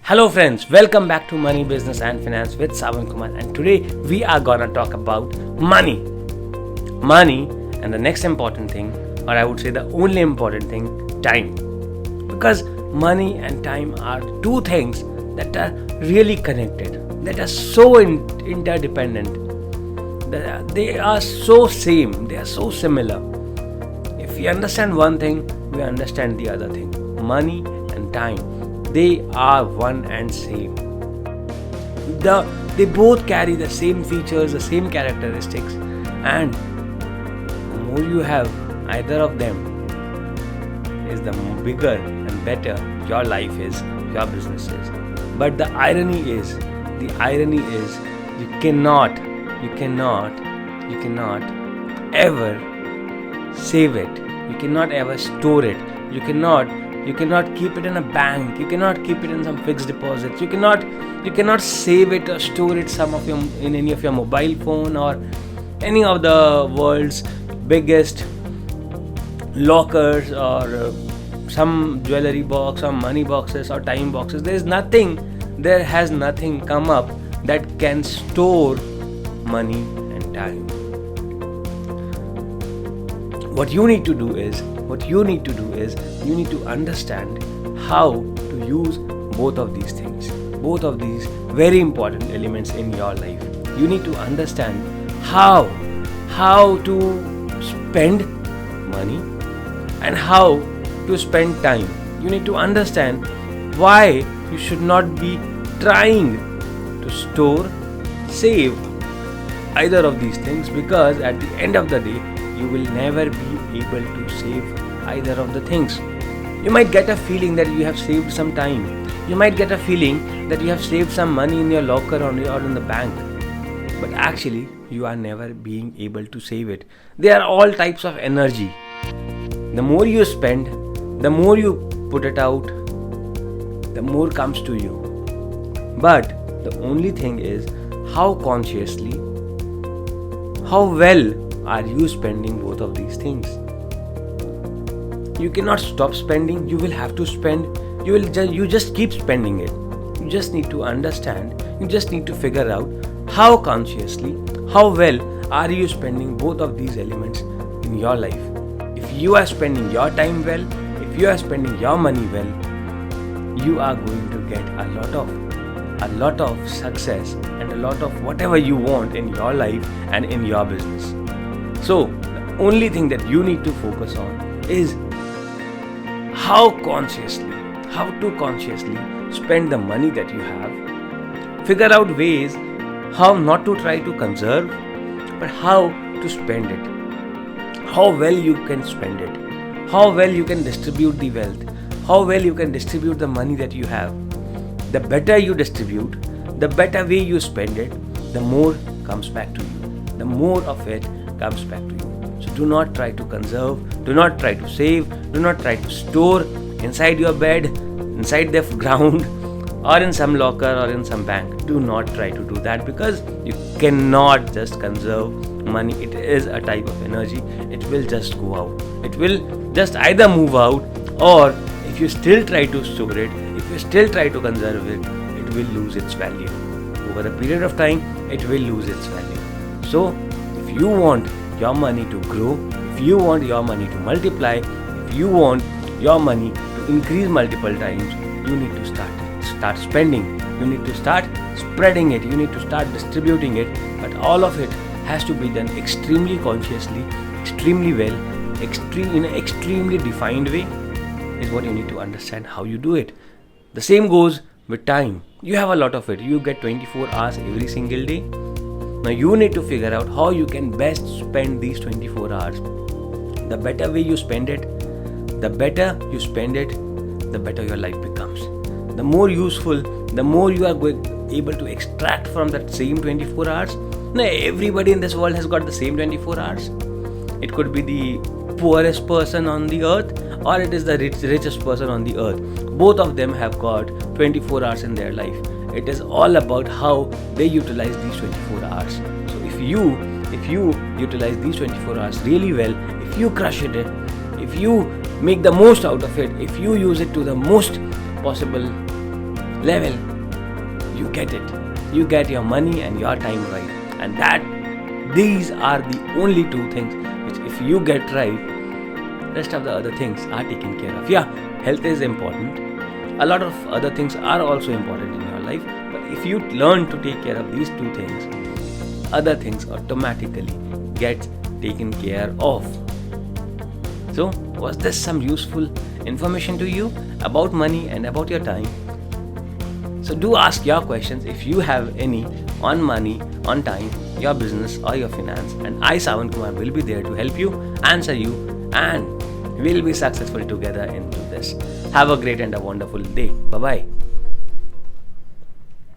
Hello friends, welcome back to Money, Business and Finance with Sawan Kumar, and today we are gonna talk about money. Money and the next important thing, or I would say the only important thing, time. Because money and time are two things that are really connected, that are so interdependent, they are so same, they are so similar. If we understand one thing, we understand the other thing. Money and time, they are one and same. They both carry the same features, the same characteristics, and the more you have either of them is the bigger and better your life is, your business is. But the irony is you cannot ever save it. You cannot ever store it. You cannot keep it in a bank. You cannot keep it in some fixed deposits. You cannot save it or store it in any of your mobile phone or any of the world's biggest lockers or some jewelry box or money boxes or time boxes. There has nothing come up that can store money and time. What you need to do is you need to understand how to use both of these things, both of these very important elements in your life. You need to understand how to spend money and how to spend time. You need to understand why you should not be trying to store, save either of these things, because at the end of the day you will never be able to save either of the things. You might get a feeling that you have saved some time. You might get a feeling that you have saved some money in your locker or in the bank. But actually, you are never being able to save it. They are all types of energy. The more you spend, the more you put it out, the more comes to you. But the only thing is how consciously, how well are you spending both of these things? You cannot stop spending. You will have to spend. You just keep spending it. You just need to understand. You just need to figure out how consciously, how well are you spending both of these elements in your life. If you are spending your time well, if you are spending your money well, you are going to get a lot of success and a lot of whatever you want in your life and in your business. So, the only thing that you need to focus on is how to consciously spend the money that you have. Figure out ways how not to try to conserve, but how to spend it. How well you can spend it. How well you can distribute the wealth. How well you can distribute the money that you have. The better you distribute, the better way you spend it, the more comes back to you. The more of it comes back to you. So do not try to conserve, do not try to save, do not try to store inside your bed, inside the ground, or in some locker or in some bank. Do not try to do that, because you cannot just conserve money. It is a type of energy. It will just go out. It will just either move out, or if you still try to store it, if you still try to conserve it, it will lose its value. Over a period of time, it will lose its value. So, if you want your money to grow, if you want your money to multiply, if you want your money to increase multiple times, you need to start spending. You need to start spreading it. You need to start distributing it. But all of it has to be done extremely consciously, extremely well, in an extremely defined way, is what you need to understand how you do it. The same goes with time. You have a lot of it. You get 24 hours every single day. Now you need to figure out how you can best spend these 24 hours. The better way you spend it, the better your life becomes. The more useful, the more you are able to extract from that same 24 hours. Now everybody in this world has got the same 24 hours. It could be the poorest person on the earth, or it is the richest person on the earth. Both of them have got 24 hours in their life. It is all about how they utilize these 24 hours. So if you utilize these 24 hours really well, if you crush it, if you make the most out of it, if you use it to the most possible level, you get it. You get your money and your time right. And these are the only two things which, if you get right, rest of the other things are taken care of. Yeah, health is important. A lot of other things are also important in your life. But if you learn to take care of these two things, other things automatically get taken care of. So, was this some useful information to you about money and about your time? So do ask your questions if you have any on money, on time, your business or your finance, and I, Sawan Kumar, will be there to help you, answer you, and we'll be successful together into this. Have a great and a wonderful day. Bye-bye.